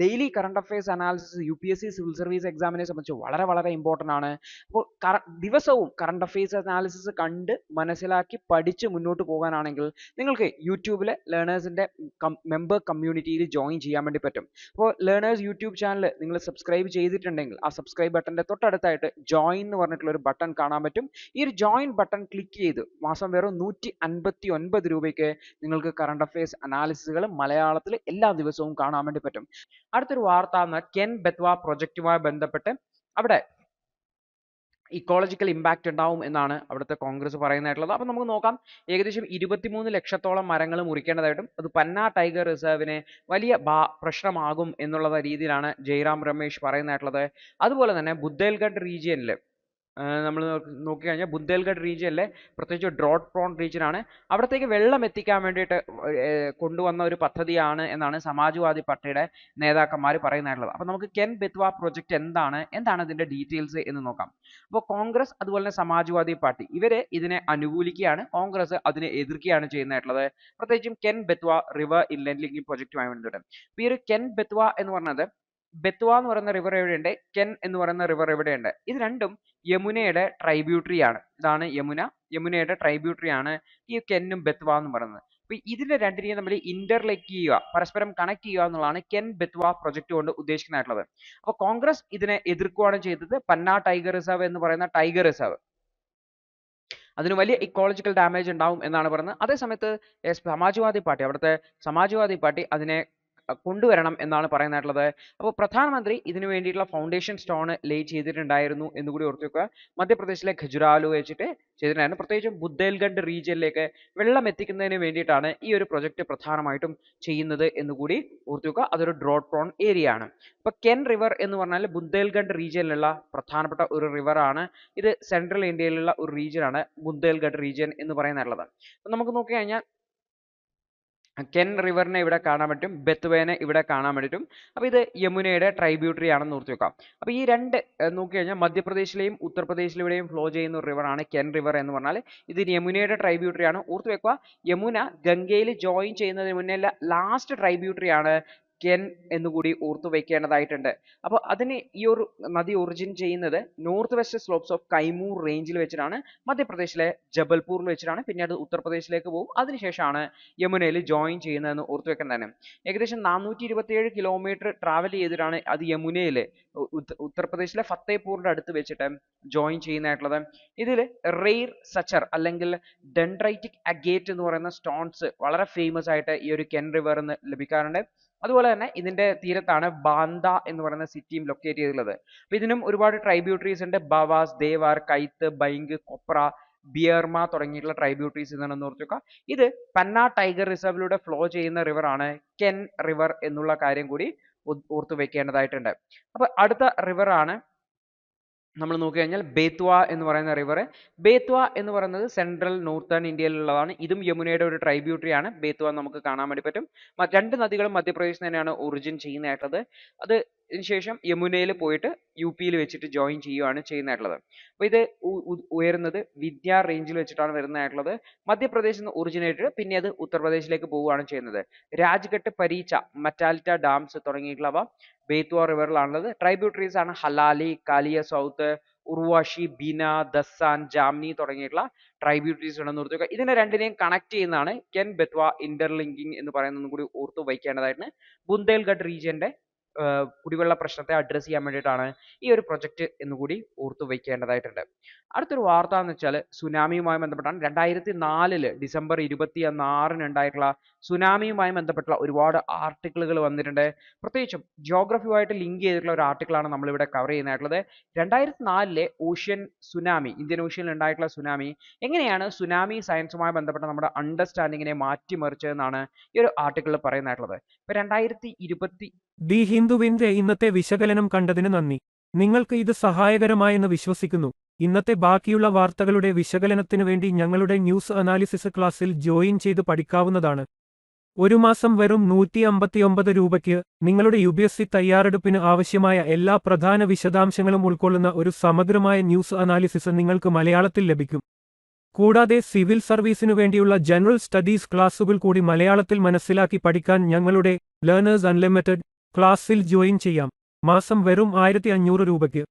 Daily current affairs analysis UPSC civil service എക്സാമിനെ സംബന്ധിച്ച് വളരെ വളരെ ഇമ്പോർട്ടൻ്റ് ആണ്. അപ്പോൾ ദിവസവും കറണ്ട് അഫയേഴ്സ് അനാലിസിസ് കണ്ട് മനസ്സിലാക്കി പഠിച്ച് മുന്നോട്ട് പോകാനാണെങ്കിൽ നിങ്ങൾക്ക് യൂട്യൂബിലെ ലേണേഴ്സിൻ്റെ മെമ്പർ കമ്മ്യൂണിറ്റിയിൽ ജോയിൻ ചെയ്യാൻ വേണ്ടി പറ്റും. അപ്പോൾ ലേണേഴ്സ് യൂട്യൂബ് ചാനൽ നിങ്ങൾ സബ്സ്ക്രൈബ് ചെയ്തിട്ടുണ്ടെങ്കിൽ ആ സബ്സ്ക്രൈബ് ബട്ടൻ്റെ തൊട്ടടുത്തായിട്ട് ജോയിൻ എന്ന് പറഞ്ഞിട്ടുള്ള ഒരു ബട്ടൺ കാണാൻ പറ്റും. ഈ ഒരു ജോയിൻ ബട്ടൺ ക്ലിക്ക് ചെയ്ത് മാസം വെറും 159 രൂപയ്ക്ക് നിങ്ങൾക്ക് കറണ്ട് അഫയേഴ്സ് അനാലിസിസുകൾ മലയാളത്തിൽ എല്ലാ ദിവസവും കാണാൻ വേണ്ടി പറ്റും. അടുത്തൊരു വാർത്ത കെൻ ബെത്വ പ്രൊജക്റ്റുമായി ബന്ധപ്പെട്ട് അവിടെ ഇക്കോളജിക്കൽ ഇമ്പാക്റ്റ് ഉണ്ടാവും എന്നാണ് അവിടുത്തെ കോൺഗ്രസ് പറയുന്നതായിട്ടുള്ളത്. അപ്പം നമുക്ക് നോക്കാം, ഏകദേശം 23 ലക്ഷത്തോളം മരങ്ങൾ മുറിക്കേണ്ടതായിട്ടും അത് പന്ന ടൈഗർ റിസർവിന് വലിയ പ്രശ്നമാകും എന്നുള്ള രീതിയിലാണ് ജയ്റാം രമേശ് പറയുന്നതായിട്ടുള്ളത്. അതുപോലെ തന്നെ ബുദ്ദേൽഖണ്ഡ് റീജിയനിൽ നമ്മൾ നോക്കിക്കഴിഞ്ഞാൽ ബുദ്ദേൽഖണ്ഡ് റീജിയനിലെ പ്രത്യേകിച്ച് ഡ്രോട്ട് പ്രോൺ റീജിയനാണ്. അവിടത്തേക്ക് വെള്ളം എത്തിക്കാൻ വേണ്ടിയിട്ട് കൊണ്ടുവന്ന ഒരു പദ്ധതിയാണ് എന്നാണ് സമാജ്വാദി പാർട്ടിയുടെ നേതാക്കന്മാർ പറയുന്നതായിട്ടുള്ളത്. അപ്പോൾ നമുക്ക് കെൻ ബെത്വ പ്രൊജക്റ്റ് എന്താണ് ഇതിൻ്റെ ഡീറ്റെയിൽസ് എന്ന് നോക്കാം. അപ്പോൾ കോൺഗ്രസ് അതുപോലെ തന്നെ സമാജ്വാദി പാർട്ടി ഇവര് ഇതിനെ അനുകൂലിക്കുകയാണ്, കോൺഗ്രസ് അതിനെ എതിർക്കുകയാണ് ചെയ്യുന്നതായിട്ടുള്ളത്. പ്രത്യേകിച്ചും കെൻ ബെത്വ റിവർ ഇൻലെൻഡ് ലിങ്കിങ് പ്രൊജക്റ്റുമായി ബന്ധപ്പെട്ട്. അപ്പോൾ ഈ ഒരു കെൻ ബെത്വ എന്ന് പറഞ്ഞത്, ബെത്വ എന്ന് പറയുന്ന റിവർ എവിടെയുണ്ട്, കെൻ എന്ന് പറയുന്ന റിവർ എവിടെയുണ്ട്, ഇത് രണ്ടും യമുനയുടെ ട്രൈബ്യൂട്ടറി ആണ്. ഇതാണ് യമുനയുടെ ട്രൈബ്യൂട്ടറി ആണ് ഈ കെന്നും ബെത്വ എന്ന് പറയുന്നത്. അപ്പൊ ഇതിന്റെ രണ്ടിനെയും നമ്മൾ ഇന്റർലിങ്ക് ചെയ്യുക, പരസ്പരം കണക്ട് ചെയ്യുക എന്നുള്ളതാണ് കെൻ ബെത്വ പ്രൊജക്ട് കൊണ്ട് ഉദ്ദേശിക്കുന്നതായിട്ടുള്ളത്. അപ്പോൾ കോൺഗ്രസ് ഇതിനെ എതിർക്കുകയാണ് ചെയ്തത്. പന്ന ടൈഗർ റിസർവ് എന്ന് പറയുന്ന ടൈഗർ റിസർവ് അതിന് വലിയ ഇക്കോളജിക്കൽ ഡാമേജ് ഉണ്ടാവും എന്നാണ് പറയുന്നത്. അതേസമയത്ത് അവിടുത്തെ സമാജ്വാദി പാർട്ടി അതിനെ കൊണ്ടുവരണം എന്നാണ് പറയുന്നതായിട്ടുള്ളത്. അപ്പോൾ പ്രധാനമന്ത്രി ഇതിനു വേണ്ടിയിട്ടുള്ള ഫൗണ്ടേഷൻ സ്റ്റോൺ ലേ ചെയ്തിട്ടുണ്ടായിരുന്നു എന്നുകൂടി ഓർത്തു വെക്കുക. മധ്യപ്രദേശിലെ ഖജുരാലോ വെച്ചിട്ട് ചെയ്തിട്ടുണ്ടായിരുന്നു. പ്രത്യേകിച്ചും ബുദ്ദേൽഖണ്ഡ് റീജിയനിലേക്ക് വെള്ളം എത്തിക്കുന്നതിന് വേണ്ടിയിട്ടാണ് ഈ ഒരു പ്രൊജക്ട് പ്രധാനമായിട്ടും ചെയ്യുന്നത് എന്നുകൂടി ഓർത്തു വെക്കുക. അതൊരു ഡ്രോട്ട് പ്രോൺ ഏരിയ ആണ്. അപ്പോൾ കെൻ റിവർ എന്ന് പറഞ്ഞാൽ ബുദ്ദേൽഖണ്ഡ് റീജിയനിലുള്ള പ്രധാനപ്പെട്ട ഒരു റിവർ ആണ്. ഇത് സെൻട്രൽ ഇന്ത്യയിലുള്ള ഒരു റീജിയൻ ആണ് ബുദ്ദേൽഖണ്ഡ് റീജിയൻ എന്ന് പറയുന്നുള്ളത്. അപ്പോൾ നമുക്ക് നോക്കിക്കഴിഞ്ഞാൽ കെൻ റിവറിനെ ഇവിടെ കാണാൻ പറ്റും, ബെത്വേനെ ഇവിടെ കാണാൻ പറ്റും. അപ്പോൾ ഇത് യമുനയുടെ ട്രൈബ്യൂട്ടറി ആണെന്ന് ഓർത്ത് വെക്കാം. അപ്പോൾ ഈ രണ്ട് നോക്കിക്കഴിഞ്ഞാൽ മധ്യപ്രദേശിലെയും ഉത്തർപ്രദേശിലെയും ഫ്ലോ ചെയ്യുന്ന ഒരു റിവറാണ് കെൻ റിവർ എന്ന് പറഞ്ഞാൽ. ഇത് യമുനയുടെ ട്രൈബ്യൂട്ടറി ആണ്. ഓർത്ത് വെക്കുക, യമുന ഗംഗയിൽ ജോയിൻ ചെയ്യുന്നതിന് മുന്നേ ലാസ്റ്റ് ട്രൈബ്യൂട്ടറി ആണ് കെൻ എന്നുകൂടി ഓർത്തു വയ്ക്കേണ്ടതായിട്ടുണ്ട്. അപ്പോൾ അതിന് ഈ ഒരു നദി ഒറിജിൻ ചെയ്യുന്നത് north west slopes of Kaimur റേഞ്ചിൽ വെച്ചിട്ടാണ്, മധ്യപ്രദേശിലെ ജബൽപൂരിൽ വെച്ചിട്ടാണ്. പിന്നീട് ഉത്തർപ്രദേശിലേക്ക് പോകും. അതിനുശേഷമാണ് യമുനയിൽ ജോയിൻ ചെയ്യുന്നതെന്ന് ഓർത്തു വെക്കാൻ തന്നെ. ഏകദേശം 427 കിലോമീറ്റർ ട്രാവൽ ചെയ്തിട്ടാണ് അത് യമുനയിൽ ഉത്തർപ്രദേശിലെ ഫത്തേപൂറിന്റെ അടുത്ത് വെച്ചിട്ട് ജോയിൻ ചെയ്യുന്നതായിട്ടുള്ളത്. ഇതിൽ റെയർ സച്ചർ അല്ലെങ്കിൽ ഡെൻഡ്രൈറ്റിക് അഗേറ്റ് എന്ന് പറയുന്ന സ്റ്റോൺസ് വളരെ ഫേമസ് ആയിട്ട് ഈ ഒരു കെൻ റിവറിൽ നിന്ന് ലഭിക്കാറുണ്ട്. അതുപോലെ തന്നെ ഇതിന്റെ തീരത്താണ് ബാന്ദ എന്ന് പറയുന്ന സിറ്റിയും ലൊക്കേറ്റ് ചെയ്തിട്ടുള്ളത്. അപ്പൊ ഇതിനും ഒരുപാട് ട്രൈബ്യൂട്ടറീസ് ഉണ്ട്. ബവാസ്, ദേവാർ, കൈത്ത്, ബൈങ്ക്, കൊപ്ര, ബിയർമ തുടങ്ങിയിട്ടുള്ള ട്രൈബ്യൂട്ടറീസ് എന്നാണ് ഓർത്ത് വെക്കുക. ഇത് പന്ന ടൈഗർ റിസർവിലൂടെ ഫ്ലോ ചെയ്യുന്ന റിവർ ആണ് കെൻ റിവർ എന്നുള്ള കാര്യം കൂടി ഓർത്തു വെക്കേണ്ടതായിട്ടുണ്ട്. അപ്പൊ അടുത്ത റിവർ ആണ് നമ്മൾ നോക്കിക്കഴിഞ്ഞാൽ ബേത്വ എന്ന് പറയുന്ന റിവർ. ബേത്വ എന്ന് പറയുന്നത് സെൻട്രൽ നോർത്തേൺ ഇന്ത്യയിലുള്ളതാണ്. ഇതും യമുനയുടെ ഒരു ട്രൈബ്യൂട്ടറി ആണ്. ബേത്വ നമുക്ക് കാണാൻ വേണ്ടി പറ്റും. രണ്ട് നദികളും മധ്യപ്രദേശിൽ തന്നെയാണ് ഒറിജിൻ ചെയ്യുന്നതായിട്ടുള്ളത്. അതിനുശേഷം യമുനയിൽ പോയിട്ട് UP വെച്ചിട്ട് ജോയിൻ ചെയ്യുകയാണ് ചെയ്യുന്നതായിട്ടുള്ളത്. അപ്പോൾ ഇത് ഉയരുന്നത് വിദ്യ റേഞ്ചിൽ വെച്ചിട്ടാണ് വരുന്നതായിട്ടുള്ളത്. മധ്യപ്രദേശിൽ നിന്ന് ഒറിജിനേറ്റഡ്, പിന്നെ അത് ഉത്തർപ്രദേശിലേക്ക് പോവുകയാണ് ചെയ്യുന്നത്. രാജ്ഘട്ട്, പരീച്ച, മറ്റാലിറ്റ ഡാംസ് തുടങ്ങിയിട്ടുള്ളവ ബേത്വ റിവറിലാണുള്ളത്. ട്രൈബ്യൂട്ടറീസ് ആണ് ഹലാലി, കാലിയ സൗത്ത്, ഉർവാഷി, ബീന, ദസാൻ, ജാംനി തുടങ്ങിയിട്ടുള്ള ട്രൈബ്യൂട്ടറീസ് ഉണ്ടെന്ന് ഓർത്ത് വെക്കുക. ഇതിനെ രണ്ടിനെയും കണക്ട് ചെയ്യുന്നതാണ് കെൻ ബെത്വ ഇന്റർലിങ്കിങ് എന്ന് പറയുന്നതും കൂടി ഓർത്തു വയ്ക്കേണ്ടതായിട്ടുണ്ട്. ബുന്ദേൽഖണ്ഡ് റീജിയന്റെ കുടിവെള്ള പ്രശ്നത്തെ അഡ്രസ് ചെയ്യാൻ വേണ്ടിയിട്ടാണ് ഈ ഒരു പ്രൊജക്ട് എന്നുകൂടി ഓർത്തു വയ്ക്കേണ്ടതായിട്ടുണ്ട്. അടുത്തൊരു വാർത്ത എന്ന് വെച്ചാൽ സുനാമിയുമായി ബന്ധപ്പെട്ടാണ്. 2004 ഡിസംബർ 26 ഉണ്ടായിട്ടുള്ള സുനാമിയുമായി ബന്ധപ്പെട്ടുള്ള ഒരുപാട് ആർട്ടിക്കിളുകൾ വന്നിട്ടുണ്ട്. പ്രത്യേകിച്ചും ജിയോഗ്രഫിയുമായിട്ട് ലിങ്ക് ചെയ്തിട്ടുള്ള ഒരു ആർട്ടിക്കിളാണ് നമ്മളിവിടെ കവർ ചെയ്യുന്നതായിട്ടുള്ളത്. 2004 ഓഷ്യൻ സുനാമി, ഇന്ത്യൻ ഓഷ്യനിൽ ഉണ്ടായിട്ടുള്ള സുനാമി എങ്ങനെയാണ് സുനാമി സയൻസുമായി ബന്ധപ്പെട്ട നമ്മുടെ അണ്ടർസ്റ്റാൻഡിങ്ങിനെ മാറ്റിമറിച്ചതെന്നാണ് ഈ ഒരു ആർട്ടിക്കിളിൽ പറയുന്നതായിട്ടുള്ളത്. ഇപ്പൊ 2020 ദി ഹിന്ദുവിന്റെ ഇന്നത്തെ വിശകലനം കണ്ടതിന് നന്ദി. നിങ്ങൾക്ക് ഇത് സഹായകരമായെന്ന് വിശ്വസിക്കുന്നു. ഇന്നത്തെ ബാക്കിയുള്ള വാർത്തകളുടെ വിശകലനത്തിനു വേണ്ടി ഞങ്ങളുടെ ന്യൂസ് അനാലിസിസ് ക്ലാസ്സിൽ ജോയിൻ ചെയ്ത് പഠിക്കാവുന്നതാണ്. ഒരു മാസം വെറും 159 രൂപയ്ക്ക് നിങ്ങളുടെ UPSC തയ്യാറെടുപ്പിന് ആവശ്യമായ എല്ലാ പ്രധാന വിശദാംശങ്ങളും ഉൾക്കൊള്ളുന്ന ഒരു സമഗ്രമായ ന്യൂസ് അനാലിസിസ് നിങ്ങൾക്ക് മലയാളത്തിൽ ലഭിക്കും. കൂടാതെ സിവിൽ സർവീസിനു വേണ്ടിയുള്ള ജനറൽ സ്റ്റഡീസ് ക്ലാസുകൾ കൂടി മലയാളത്തിൽ മനസ്സിലാക്കി പഠിക്കാൻ ഞങ്ങളുടെ ലേണേഴ്സ് അൺലിമിറ്റഡ് ക്ലാസ്സിൽ ജോയിൻ ചെയ്യാം. മാസം വെറും 1500 രൂപയ്ക്ക്